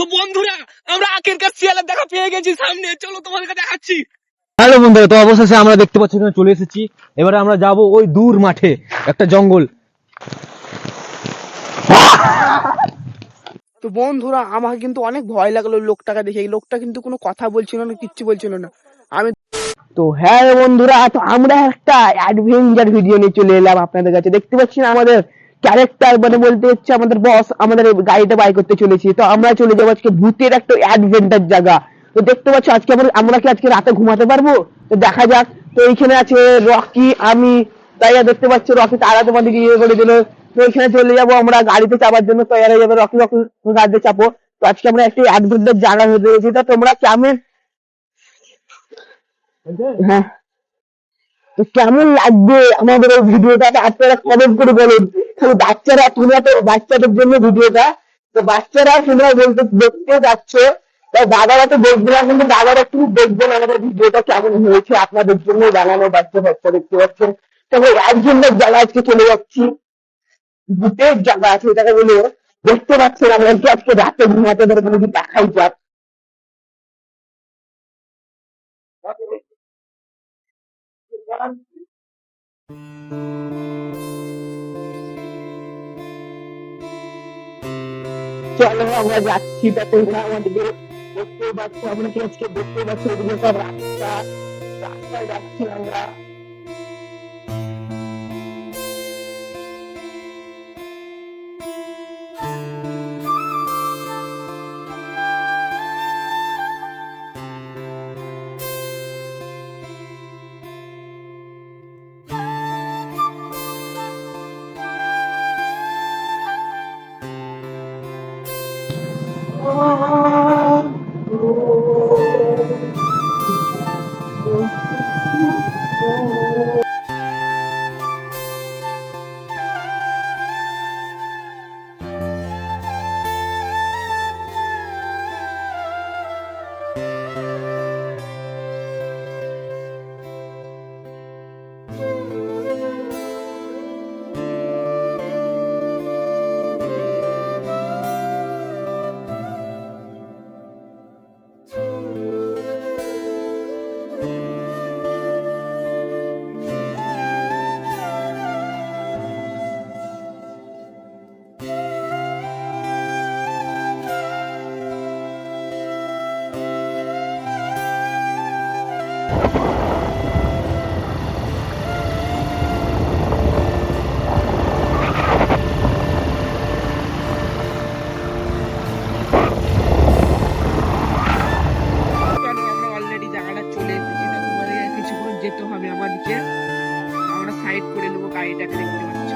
তো বন্ধুরা আমরা আখেরকার শিয়ালের দেখা পেয়ে গেছি সামনে, চলো তোমাদেরকে দেখাচ্ছি। হ্যালো বন্ধুরা, তো অবশেষে আমরা দেখতে পাচ্ছি এখানে চলে এসেছি। এবারে আমরা যাব ওই দূর মাঠে, একটা জঙ্গল। তো বন্ধুরা আমাকে কিন্তু অনেক ভয় লাগলো লোকটাকে দেখে। এই লোকটা কিন্তু কোনো কথা বলছিল না, কিচ্ছু বলছিল না। আমি তো হ্যাঁ বন্ধুরা, তো আমরা একটা অ্যাডভেঞ্চার ভিডিও নিয়ে চলে এলাম আপনাদের কাছে। দেখতে পাচ্ছেন আমাদের ক্যারেক্টার, মানে বলতে হচ্ছে আমাদের বস আমাদের গাড়িটা বাই করতে চলেছি। তো আমরা চলে যাবো আজকে ভূতের একটা অ্যাডভেঞ্চার জায়গা। তো দেখতে পাচ্ছ আজকে আমরা কি আজকে রাতে ঘুমাতে পারবো? তো দেখা যাক। তো এইখানে আছে রকি, আমি, তাই দেখতে পাচ্ছ রকি তারা তোমাদেরকে ইয়ে করে দিল। তো এখানে চলে যাবো আমরা গাড়িতে চাপার জন্য তৈরি হয়ে যাবে। রকি রকি গাড়িতে চাপো। তো আজকে আমরা একটি অ্যাডভেঞ্চার জায়গা হয়ে রয়েছি। তো তোমরা কেমন, হ্যাঁ, তো কেমন লাগবে আমাদের এই ভিডিওটা আপনারা কমেন্ট করে বলুন। খালি বাচ্চারা, তোমরা তো বাচ্চাদের জন্য ভিডিওটা, তো বাচ্চারা তোমরা বলতে দেখতে যাচ্ছ, তাই দাদারা তো দেখবে না, কিন্তু দাদারা একটু দেখবেন আমাদের ভিডিওটা কেমন হয়েছে, আপনাদের জন্য বানানো। বাচ্চা বাচ্চা দেখতে পাচ্ছেন। তবে একজনের জায়গা আজকে চলে যাচ্ছি, ভূতের জায়গা আছে এটাকে বলে। দেখতে পাচ্ছেন আমরা কি আজকে রাতে ঘুমাতে ধরে কোনো কি দেখাই যাক। চলো আমরা যাচ্ছি। তা তোমরা আমাদেরকে দেখতে পাচ্ছ, আমরা কি আজকে দেখতে পাচ্ছি ওগুলো সব রাস্তা, রাস্তায় যাচ্ছি আমরা। আমরা অলরেডি জায়গাটা চলে এসেছি। তা তোমাদের কিছুক্ষণ যেতে হবে আমাদেরকে। আমরা সাইড করে নেবো গাড়িটাকে, দেখতে পাচ্ছ।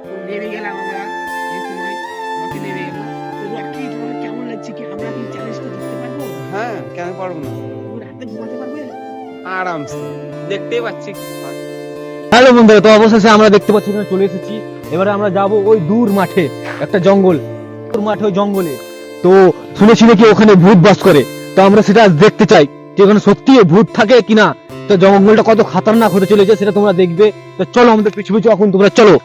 তো নেমে গেলাম আমরা এই সময়। রকি নেমে গেল। তো রকি তোমার কেমন লাগছে, কি আমরা কি চ্যালেঞ্জটা জিততে পারবো? হ্যাঁ, কেন পারবো না, তুমি রাতে ঘুমাতে পারবে? আরামসে। দেখতেই পাচ্ছি। হ্যালো বন্ধুরা, তো অবশেষে আমরা দেখতে পাচ্ছি এখানে চলে এসেছি। এবারে আমরা যাব ওই দূর মাঠে, একটা জঙ্গল, দূর মাঠে ওই জঙ্গলে। তো শুনেছি নাকি ওখানে ভূত বাস করে। তো আমরা সেটা আজ দেখতে চাই যে ওখানে সত্যি ভূত থাকে কিনা। তো জঙ্গলটা কত খাতারনাক হতে চলেছে সেটা তোমরা দেখবে। তো চলো আমাদের পিছু পিছু এখন তোমরা চলো।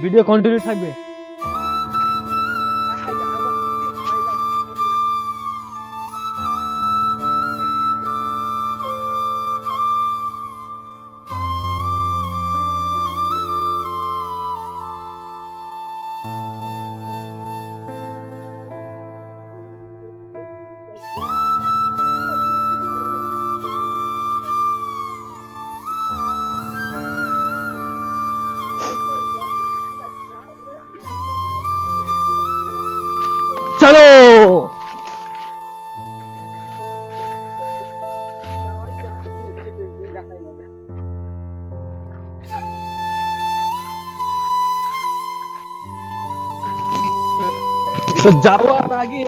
ভিডিও কন্টিনিউ থাকবে। চলো। তো যাওয়ার আগে,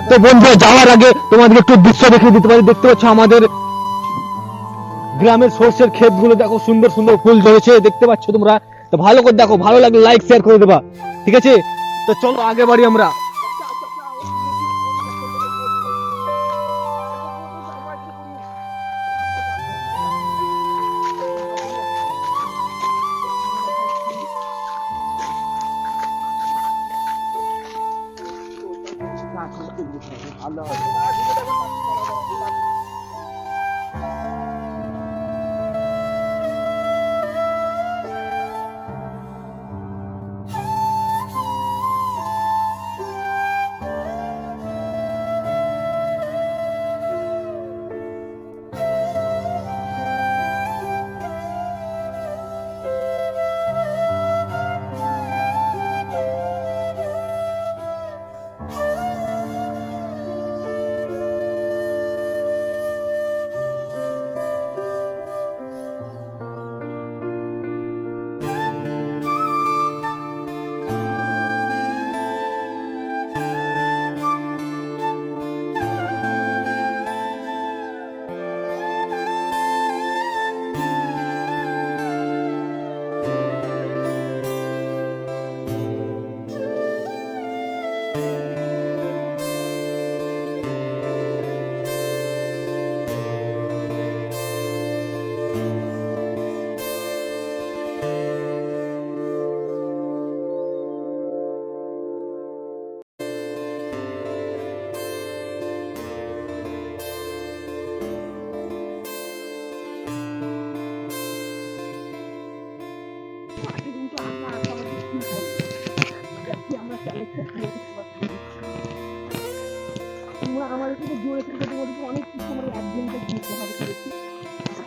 তো বন্ধুরা যাওয়ার আগে তোমাদের একটু দৃশ্য দেখিয়ে দিতে পারি। দেখতে পাচ্ছ আমাদের গ্রামের সর্ষের ক্ষেত গুলো, দেখো সুন্দর সুন্দর ফুল ধরেছে, দেখতে পাচ্ছ তোমরা। তো ভালো করে দেখো, ভালো লাগলে লাইক শেয়ার করে দেবা, ঠিক আছে? তো চলো আগে বাড়ি আমরা।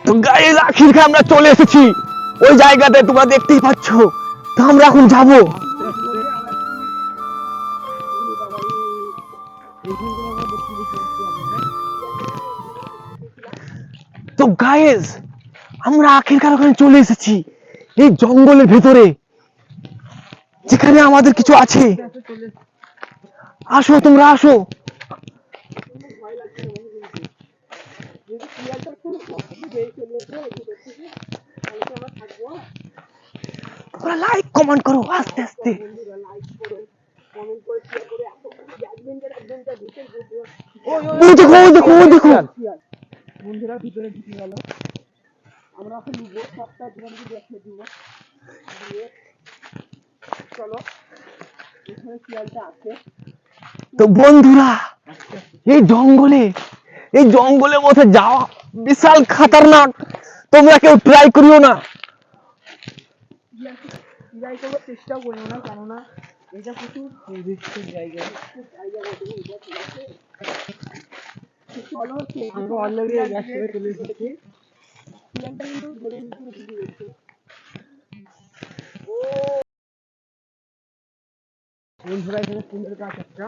তো গাইস আখির আমরা চলে এসেছি ওই জায়গাতে, তোমরা দেখতেই পাচ্ছ। তো আমরা এখন যাব। তো গাইস আমরা আখিরকার ওখানে চলে এসেছি, এই জঙ্গলের ভেতরে, যেখানে আমাদের কিছু আছে। আসো তোমরা আসো। তোমরা লাইক কমেন্ট করো আস্তে আস্তে। ওই দেখো ওই দেখো ওই দেখো। বন্ধুরা ভিতরে ঢুকে গেল, আমরা এখন নিবো সবটা তোমাদেরকে দেখিয়ে দিব। চলো, এখানে শিয়ালটা আছে। তো বন্ধুরা এই জঙ্গলের মধ্যে যাওয়া বিশাল খতরনাক, তোমরা কেউ ট্রাই করিও না। ট্রাই করার চেষ্টাও করিও না, কেননা এটা প্রচুর রিস্কের জায়গা। চলো, আমরা অলরেডি গ্যাস থেকে চলে এসেছি। শিয়ালটা কিন্তু ঘরের ভিতরে ঢুকে গেছে। বন্ধুরা এখানে ফুলের গাছ একটা।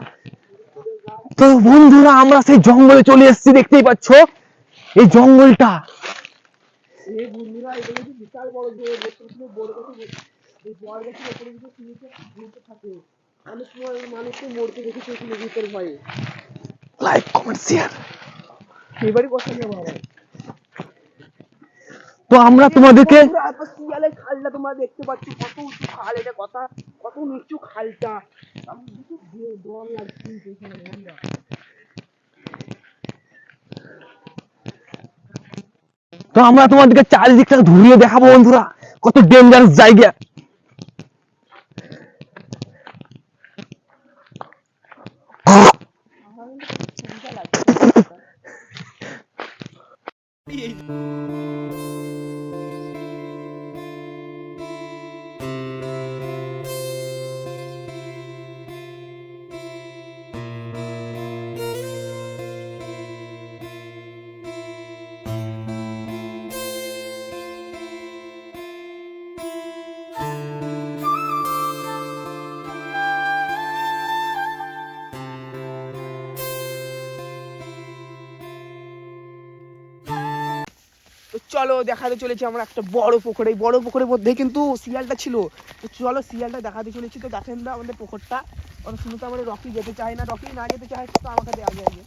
তো বন্ধুরা আমরা সেই জঙ্গলে চলে এসেছি, দেখতেই পাচ্ছ এই জঙ্গলটা। এই বন্ধুরা এটা কিন্তু বিশাল বড় বড় কথা, এই বড় গাছের উপরে কিন্তু শুনতে থাকে। অনেক সময় মানুষকে মরতে দেখেছে এখানে ভিতর ভয়ে। Like comment share. এবারই কথা নেবো আবার। তো আমরা তোমাদেরকে শিয়ালের খালটা তোমরা দেখতে পাচ্ছ, কত উঁচু খাল, এটা কত নিচু খালটা। ডর লাগছে এখানে বন্ধুরা। তো আমরা তোমাদেরকে চারিদিকটা ঘুরিয়ে দেখাবো বন্ধুরা, কত ডেঞ্জারাস জায়গা। তো চলো, দেখাতে চলেছি আমরা একটা বড় পুকুর। এই বড় পুকুরের মধ্যে কিন্তু শিয়ালটা ছিল। তো চলো শিয়ালটা দেখাতে চলেছি। তো দেখেন না আমাদের পুকুরটা, অনেক সময় তো আমরা রকি যেতে চাই না, রকি না যেতে চাই তো আমাকে আগে আগে।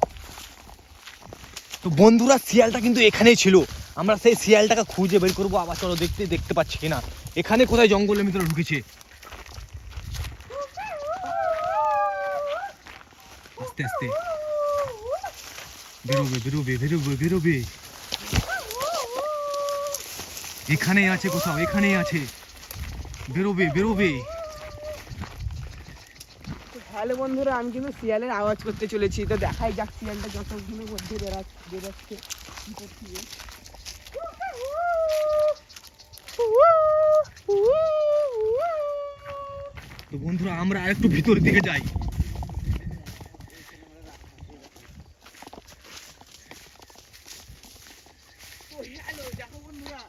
তো বন্ধুরা শিয়ালটা কিন্তু এখানেই ছিল, আমরা সেই শিয়ালটাকে খুঁজে বের করবো। আবার চলো দেখতে পাচ্ছি কিনা এখানে কোথায় জঙ্গলের ভিতরে ঢুকেছে। আস্তে আস্তে বেরোবে। এখানেই আছে কোথাও, এখানেই আছে, বেরোবে। হ্যালো বন্ধুরা, আমি কিন্তু শিয়ালের আওয়াজ করতে চলেছি। তো দেখাই যাক শিয়ালটা যতক্ষণের মধ্যে বেরোচ্ছে কি করছি। তো বন্ধুরা আমরা আরেকটু ভিতরের দিকে যাই। হ্যালো, দেখো বন্ধুরা,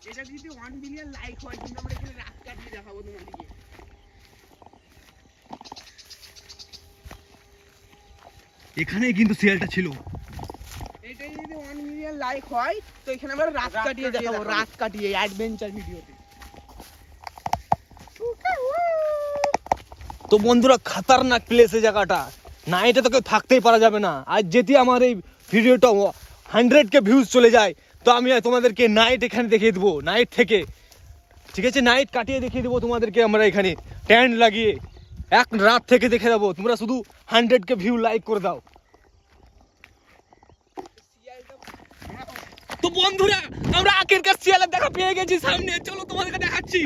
এটা যদি 1 মিলিয়ন লাইক হয় কিন্তু আমরা এখানে রাত কাটিয়ে দেখাবো তোমাদেরকে। এখানেই কিন্তু শিয়ালটা ছিল। এটা যদি 1 মিলিয়ন লাইক হয় তো এখানে আমরা রাত কাটিয়ে দেখাবো, রাত কাটিয়ে অ্যাডভেঞ্চার ভিডিওতে। তো বন্ধুরা খতরনাক প্লেস এই জায়গাটা, নাইটে তো কেউ থাকতেই পারা যাবে না। আজ যদি আমার এই ভিডিওটা 100K ভিউজ চলে যায় তো আমি তোমাদেরকে নাইট এখানে দেখিয়ে দেবো, নাইট থেকে, ঠিক আছে, নাইট কাটিয়ে দেখিয়ে দেবো তোমাদেরকে আমরা এখানে ট্যান্ট লাগিয়ে এক রাত থেকে দেখে দেবো। তোমরা শুধু 100K ভিউ লাইক করে দাও। তো বন্ধুরা আমরা আখিরকার শিয়ালের দেখা পেয়ে গেছি সামনে, চলো তোমাদেরকে দেখাচ্ছি।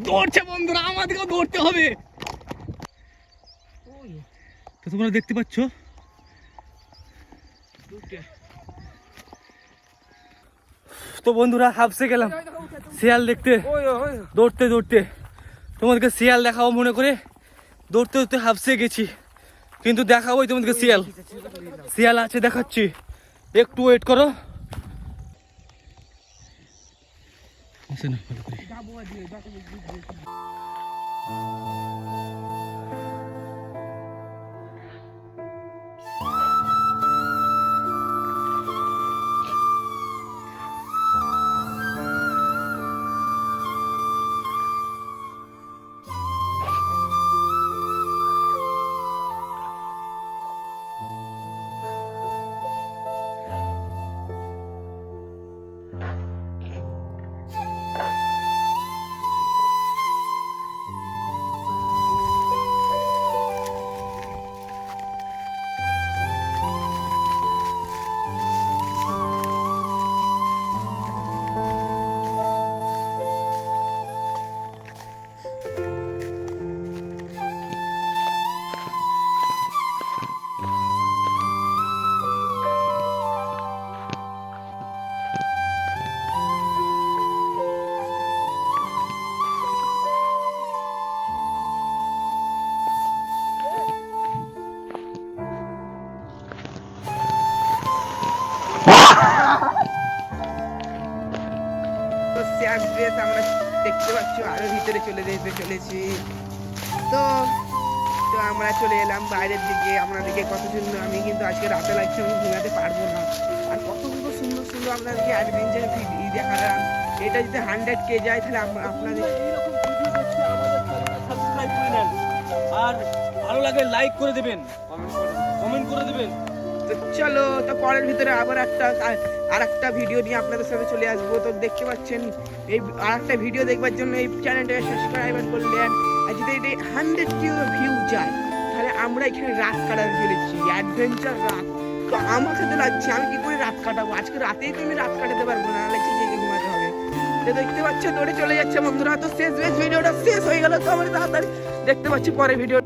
দৌড়ছে বন্ধুরা, আমাদেরকেও দৌড়তে হবে। তো তোমরা দেখতে পাচ্ছ তো বন্ধুরা হাফসে গেলাম শিয়াল দেখতে, দৌড়তে তোমাদেরকে শিয়াল দেখাবো মনে করে দৌড়তে দৌড়তে হাফসে গেছি, কিন্তু দেখাবোই তোমাদেরকে শিয়াল। শিয়াল আছে দেখাচ্ছি, একটু ওয়েট করো। তো স্যার ড্রেস আমরা দেখতে পাচ্ছি আরো ভিতরে চলে যেতে চলেছি। তো তো আমরা চলে এলাম বাইরের দিকে, আপনাদেরকে কত সুন্দর, আমি কিন্তু আজকে রাতে লাগছে, আমি ঘুমাতে পারবো না। আর কতগুলো সুন্দর সুন্দর আপনাদেরকে অ্যাডভেঞ্চার ভিডিও দেখালাম। এটা যদি 100K যায় তাহলে আপনাদের সাবস্ক্রাইব করে নেন, আর ভালো লাগে লাইক করে দেবেন, কমেন্ট করে দেবেন। তো চলো, তো পরের ভিতরে আবার আর একটা ভিডিও নিয়ে আপনাদের সাথে চলে আসবো। তো দেখতে পাচ্ছেন এই আর একটা ভিডিও দেখবার জন্য এই চ্যানেলটাকে সাবস্ক্রাইব করলেন। আর যদি এটা 100K ভিউ যায় তাহলে আমরা এখানে রাত কাটাতে চলেছি, অ্যাডভেঞ্চার রাত। তো আমাকে তো লাগছে আমি কি করে রাত কাটাবো, আজকে রাতেই তো আমি রাত কাটাতে পারবো না, লাগছে জেগে ঘুমাতে হবে। তো দেখতে পাচ্ছ দৌড়ে চলে যাচ্ছে বন্ধুরা। তো শেষ ভিডিওটা শেষ হয়ে গেল, তো আমরা তাড়াতাড়ি দেখতে পাচ্ছি পরের ভিডিও।